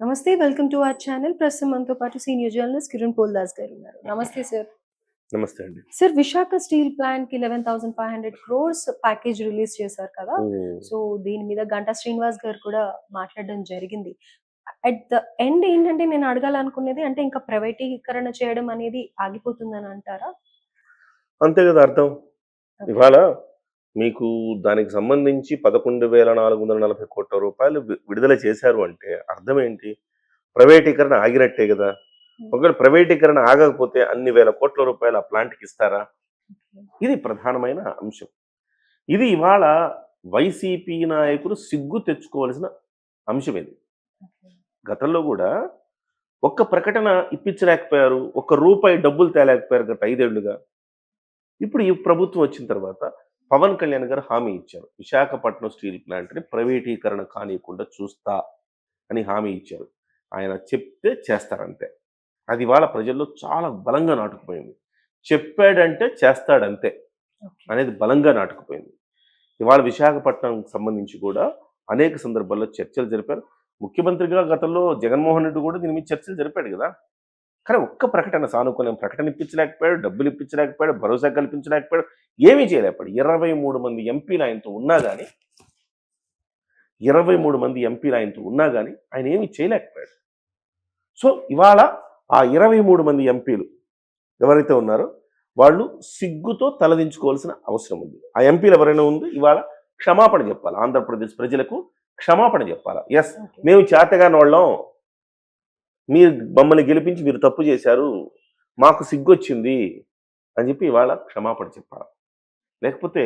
నమస్తే. Welcome to our channel. ప్రస్తుతం మనతో పాటు సీనియర్ జర్నలిస్ట్ కిరణ్ పోల్దాస్ గారు ఉన్నారు. నమస్తే సార్. నమస్తే అండి. సార్, విశాఖ స్టీల్ ప్లాంట్‌కి 11,500 క్రోర్స్ ప్యాకేజ్ రిలీజ్ చేశారు కదా! హ్మ్. సో, దీని మీద గంటా శ్రీనివాస్ గారు కూడా మాట్లాడడం జరిగింది. అట్ ద ఎండ్ ఏంటంటే నేను అడగాలనుకునేది అంటే ఇంకా ప్రైవేటీకరణ చేయడం అనేది ఆగిపోతుందని అంటారా? అంతే గదా అర్థం. ఓకే. ఇవాళ మీకు దానికి సంబంధించి 11,440,00,00,000 రూపాయలు విడుదల చేశారు అంటే అర్థం ఏంటి? ప్రైవేటీకరణ ఆగినట్టే గదా! హ్మ్. ఒకవేళ ప్రైవేటీకరణ ఆగకపోతే అన్ని వేల కోట్ల రూపాయలు ఆ ప్లాంట్‌కి ఇస్తారా? ఇది ప్రధానమైన అంశం. ఇది ఇవాళ వైసీపీ నాయకులు సిగ్గు తెచ్చుకోవాల్సిన అంశం ఇది. ఓకే. గతంలో గూడా ఒక్క ప్రకటన ఇప్పించలేకపోయారు. ఒక్క రూపాయి డబ్బులు తేలేకపోయారు గత 5 ఏళ్లుగా. ఇప్పుడు ఈ ప్రభుత్వం వచ్చిన తర్వాత పవన్ కళ్యాణ్ గారు హామీ ఇచ్చారు. విశాఖపట్నం స్టీల్ ప్లాంట్‌ని ప్రైవేటీకరణ కానీయకుండా చూస్తా అని హామీ ఇచ్చారు. ఆయన చెప్తే చేస్తారంతే. అది ఇవాళ ప్రజల్లో చాలా బలంగా నాటుకుపోయింది. చెప్పాడంటే చేస్తాడంతే ఓకే. అనేది బలంగా నాటుకుపోయింది. ఇవాళ విశాఖపట్నంకి సంబంధించి కూడా అనేక సందర్భాల్లో చర్చలు జరిపారు. ముఖ్యమంత్రిగా గతంలో జగన్మోహన్ రెడ్డి కూడా దీని మీద చర్చలు జరిపాడు గదా! కానీ ఒక్క ప్రకటన సానుకూలమైన ప్రకటన ఇప్పించలేకపోయాడు, డబ్బులు ఇప్పించలేకపోయాడు, భరోసా కల్పించలేకపోయాడు, ఏమీ చేయలేకపోయాడు. 23 మంది ఎంపీలు ఆయనతో ఉన్నా గాని 23 మంది ఎంపీలు ఆయనతో ఉన్నా గాని ఆయన ఏమీ చేయలేకపోయాడు. సో, ఇవాళ ఆ 23 మంది ఎంపీలు ఎవరైతే ఉన్నారో వాళ్ళు సిగ్గుతో తలదించుకోవాల్సిన అవసరం ఉంది. ఆ ఎంపీలు ఎవరైనా ఉంది ఇవాళ క్షమాపణ చెప్పాలి. ఆంధ్రప్రదేశ్ ప్రజలకు క్షమాపణ చెప్పాలా. Yes, okay. మేము చేతగానోళ్ళం. మీరు మమ్మల్ని గెలిపించి మీరు తప్పు చేశారు. మాకు సిగ్గొచ్చింది అని చెప్పి ఇవాళ క్షమాపణ చెప్పాలి. లేకపోతే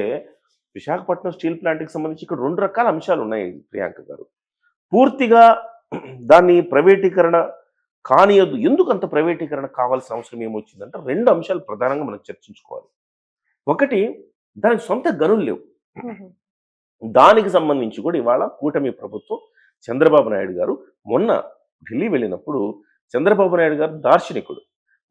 విశాఖపట్నం స్టీల్ ప్లాంట్‌కి సంబంధించి ఇక్కడ 2 రకాల అంశాలున్నాయి ప్రియాంక గారు. పూర్తిగా దాన్ని ప్రైవేటీకరణ కానియద్దు. ఎందుకంత ప్రైవేటీకరణ కావాల్సిన అవసరం ఏమొచ్చిందంటే 2 అంశాలు ప్రధానంగా మనం చర్చించుకోవాలి. ఒకటి, దానికి సొంత గనులు లేవు. హుహు. దానికి సంబంధించి కూడా ఇవాళ కూటమి ప్రభుత్వం చంద్రబాబు నాయుడు గారు మొన్న ఢిల్లీ వెళ్ళినప్పుడు చంద్రబాబు నాయుడు గారు దార్శనికుడు.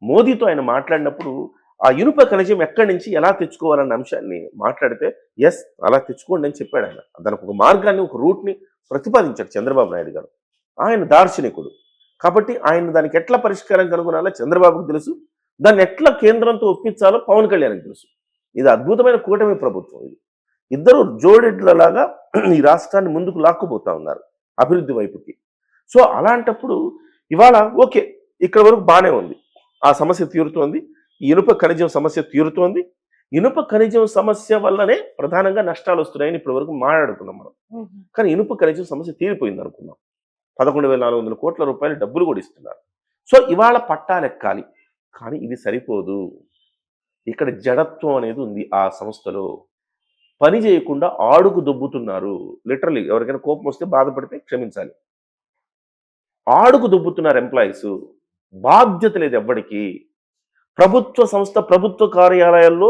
మోదీతో ఆయన మాట్లాడినప్పుడు ఆ ఇనుప ఖనిజం ఎక్కడి నుంచి ఎలా తెచ్చుకోవాలన్న అంశాన్ని మాట్లాడితే యెస్, అలా తెచ్చుకోండి అని చెప్పాడు ఆయన. దానికి ఒక మార్గాన్ని, ఒక రూట్‌ని ప్రతిపాదించాడు చంద్రబాబు నాయుడు గారు. ఆయన దార్శనికుడు. కాబట్టి ఆయన దానికి ఎట్లా పరిష్కారం కనుగొనాలో చంద్రబాబుకు తెలుసు. దాన్ని ఎట్లా కేంద్రంతో ఒప్పించాలో పవన్ కళ్యాణ్‌కి తెలుసు. ఇది అద్భుతమైన కూటమి ప్రభుత్వం ఇది. ఇద్దరు జోడెడ్లలాగా ఈ రాష్ట్రాన్ని ముందుకు లాక్కుపోతా ఉన్నారు అభివృద్ధి వైపుకి. సో, అలాంటప్పుడు ఇవాళ ఓకే, ఇక్కడ వరకు బానే ఉంది. ఆ సమస్య తీరుతోంది. ఈ ఇనుప ఖనిజం సమస్య తీరుతోంది. ఇనుప ఖనిజం సమస్య వల్లనే ప్రధానంగా నష్టాలు వస్తున్నాయని ఇప్పటి వరకు మాట్లాడుకున్నాం మనం. హుహు. కానీ ఇనుప ఖనిజం సమస్య తీరిపోయింది అనుకున్నాం. 11,400 కోట్ల రూపాయలు డబ్బులు కూడా ఇస్తున్నారు. సో, ఇవాళ పట్టాలెక్కాలి. కానీ ఇది సరిపోదు. ఇక్కడ జడత్వం అనేది ఉంది ఆ సంస్థలో. పని చేయకుండా ఆడుకు దొబ్బుతున్నారు. లిటరల్లీ ఎవరికైనా కోపం వస్తే బాధపడితే క్షమించాలి. ఆడుకు దొబ్బుతున్నారు ఎంప్లాయీస్. బాధ్యత లేదు ఎవ్వడికి. ప్రభుత్వ సంస్థ, ప్రభుత్వ కార్యాలయాల్లో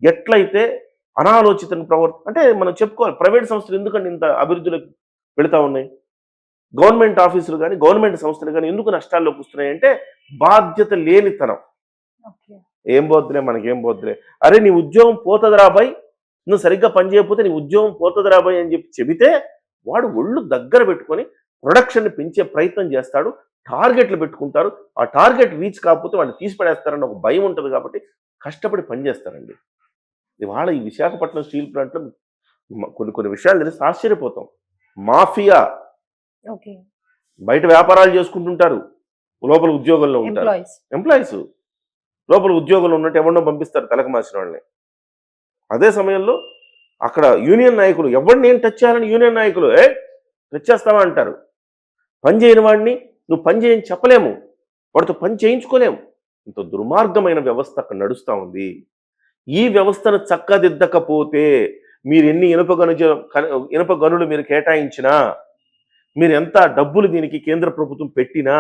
ఎట్లయితే అనాలోచిత అంటే మనం చెప్పుకోవాలి. ప్రైవేట్ సంస్థలు ఎందుకంటే ఇంత అభివృద్ధిలోకి వెళుతా ఉన్నాయి? గవర్నమెంట్ ఆఫీసులు గాని, గవర్నమెంట్ సంస్థలు గాని ఎందుకు నష్టాల్లోకి వస్తున్నాయంటే బాధ్యత లేనితనం. ఓకే. ఏం పోద్దులే, మనకేం పోద్దులే. అరే నీ ఉద్యోగం పోతదిరా బాయ్, నువ్వు సరిగ్గా పని చేయకపోతే నీ ఉద్యోగం పోతదిరా బాయ్ అని చెప్పి చెబితే వాడు ఒళ్ళు దగ్గర పెట్టుకొని ప్రొడక్షన్ని పెంచే ప్రయత్నం చేస్తాడు. టార్గెట్లు పెట్టుకుంటారు. ఆ టార్గెట్ రీచ్ కాకపోతే వాడిని తీసి పడేస్తారన్న ఒక భయం ఉంటుంది కాబట్టి కష్టపడి పనిచేస్తారండి. ఇవాళ ఈ విశాఖపట్నం స్టీల్ ప్లాంట్‌లో కొన్ని కొన్ని విషయాలు తెలిసి ఆశ్చర్యపోతాం. Mafia okay. బయట వ్యాపారాలు చేసుకుంటుంటారు. లోపల ఉద్యోగంలో ఉంటారు. ఎంప్లాయీస్ లోపల ఉద్యోగంలో ఉన్నట్టు ఎవరినో పంపిస్తారు తలకు మాసిన వాళ్ళని. అదే సమయంలో అక్కడ యూనియన్ నాయకులు ఎవరిని ఏం టచ్ చేయాలని యూనియన్ నాయకులు టచ్ చేస్తావా అంటారు. పని చేయని వాడిని నువ్వు పని చేయని చెప్పలేము. వాడితో పని చేయించుకోలేము. ఇంత దుర్మార్గమైన వ్యవస్థ అక్కడ నడుస్తూ ఉంది. ఈ వ్యవస్థను చక్కదిద్దకపోతే మీరు ఎన్ని ఇనుప గనులు మీరు కేటాయించినా, మీరు ఎంత డబ్బులు దీనికి కేంద్ర ప్రభుత్వం పెట్టినా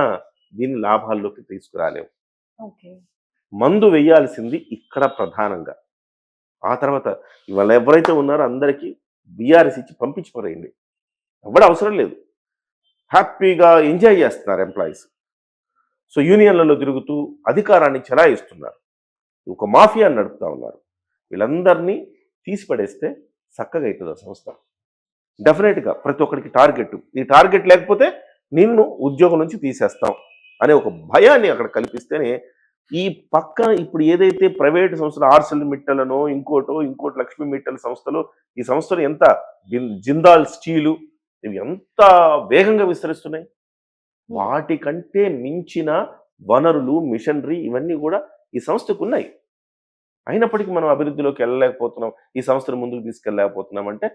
దీన్ని లాభాల్లోకి తీసుకురాలేము. ఓకే. మందు వేయాల్సింది ఇక్కడ ప్రధానంగా. ఆ తర్వాత ఇవాళ ఎవరైతే ఉన్నారో అందరికీ బీఆర్ఎస్ ఇచ్చి పంపించి పరేయండి. ఎవడ అవసరం లేదు. హ్యాపీగా ఎంజాయ్ చేస్తున్నారు ఎంప్లాయీస్. సో, యూనియన్లలో తిరుగుతూ అధికారాన్ని చెలాయిస్తున్నారు. ఒక మాఫియా నడుపుతా ఉన్నారు. వీళ్ళందరినీ తీసి పడేస్తే చక్కగా అవుతుంది ఆ సంస్థ. డెఫినెట్‌గా ప్రతి ఒక్కడికి టార్గెట్. ఈ టార్గెట్ లేకపోతే నిన్ను ఉద్యోగం నుంచి తీసేస్తాం అనే ఒక భయాన్ని అక్కడ కల్పిస్తేనే ఈ పక్కన ఇప్పుడు ఏదైతే ప్రైవేట్ సంస్థలు ఆర్సెల్ మిట్టలనో ఇంకోటి లక్ష్మీ మిట్టల్ సంస్థలు ఈ సంస్థలు ఎంత జిందాల్ స్టీలు ఇవి ఎంత వేగంగా విస్తరిస్తున్నాయి. వాటికంటే మించిన వనరులు మిషనరీ ఇవన్నీ కూడా ఈ సంస్థకు ఉన్నాయి. అయినప్పటికీ మనం అభివృద్ధిలోకి వెళ్ళలేకపోతున్నాం, ఈ సంస్థను ముందుకు తీసుకెళ్ళలేకపోతున్నాం అంటే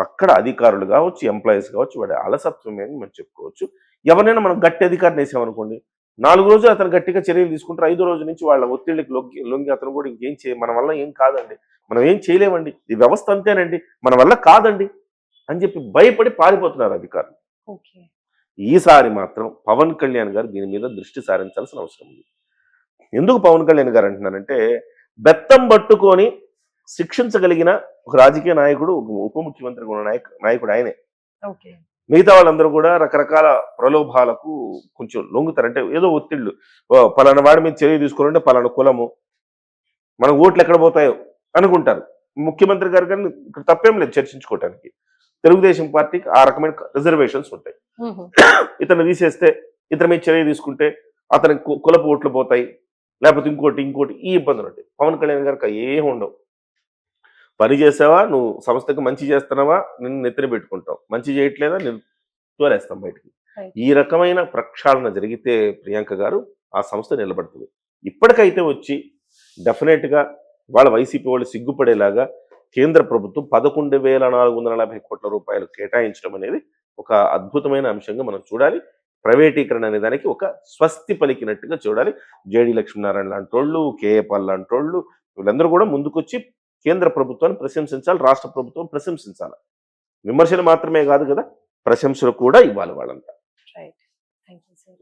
అక్కడ అధికారులు కావచ్చు, ఎంప్లాయీస్ కావచ్చు, వాడి అలసత్వమే అని మనం చెప్పుకోవచ్చు. ఎవరైనా మనం గట్టి అధికారిని వేసామనుకోండి, 4 రోజులు అతను గట్టిగా చర్యలు తీసుకుంటారు, 5వ రోజు నుంచి వాళ్ళ ఒత్తిడికి లొంగి అతను కూడా ఇంకేం మన వల్ల ఏం కాదండి, మనం ఏం చేయలేమండి, ఈ వ్యవస్థ అంతేనండి, మన వల్ల కాదండి అని చెప్పి భయపడి పారిపోతున్నారు అధికారులు. ఓకే. ఈసారి మాత్రం పవన్ కళ్యాణ్ గారు దీని మీద దృష్టి సారించాల్సిన అవసరం ఉంది. ఎందుకు పవన్ కళ్యాణ్ గారు అంటున్నారంటే, బెత్తం పట్టుకొని శిక్షించగలిగిన ఒక రాజకీయ నాయకుడు, ఉప ముఖ్యమంత్రి కూడా నాయకుడు ఆయనే. ఓకే. మిగతా వాళ్ళందరూ కూడా రకరకాల ప్రలోభాలకు కొంచెం లొంగుతారు. అంటే ఏదో ఒత్తిళ్లు, పలానా వాడి మీద చర్య తీసుకోవాలంటే పలానా కులము, మన ఓట్లు ఎక్కడ పోతాయో అనుకుంటారు. ముఖ్యమంత్రి గారు కానీ ఇక్కడ తప్పేం లేదు చర్చించుకోవటానికి. తెలుగుదేశం పార్టీకి ఆ రకమైన రిజర్వేషన్స్ ఉంటాయి. ఇతను తీసేస్తే, ఇతని మీద చర్య తీసుకుంటే అతని కులపు ఓట్లు పోతాయి, లేకపోతే ఇంకోటి ఈ ఇబ్బందులు ఉంటాయి. పవన్ కళ్యాణ్ గారికి ఏమి ఉండవు. పని చేసావా, నువ్వు సంస్థకి మంచి చేస్తున్నావా, నిన్ను నెత్తిన పెట్టుకుంటావు, మంచి చేయట్లేదా నేను తోలేస్తాం బయటికి. ఈ రకమైన ప్రక్షాళన జరిగితే ప్రియాంక గారు ఆ సంస్థ నిలబడుతుంది. ఇప్పటికైతే వచ్చి డెఫినెట్గా వాళ్ళ వైసీపీ వాళ్ళు సిగ్గుపడేలాగా కేంద్ర ప్రభుత్వం 11,440 కోట్ల రూపాయలు కేటాయించడం అనేది ఒక అద్భుతమైన అంశంగా మనం చూడాలి. ప్రైవేటీకరణ అనే దానికి ఒక స్వస్తి పలికినట్టుగా చూడాలి. జేడి లక్ష్మీనారాయణ లాంటి వాళ్ళు, కేఏ పాల్ లాంటి వాళ్ళు, వీళ్ళందరూ కూడా ముందుకొచ్చి కేంద్ర ప్రభుత్వాన్ని ప్రశంసించాలి, రాష్ట్ర ప్రభుత్వం ప్రశంసించాలి. విమర్శలు మాత్రమే కాదు కదా, ప్రశంసలు కూడా ఇవ్వాలి వాళ్ళంతా. రైట్. Thank you sir.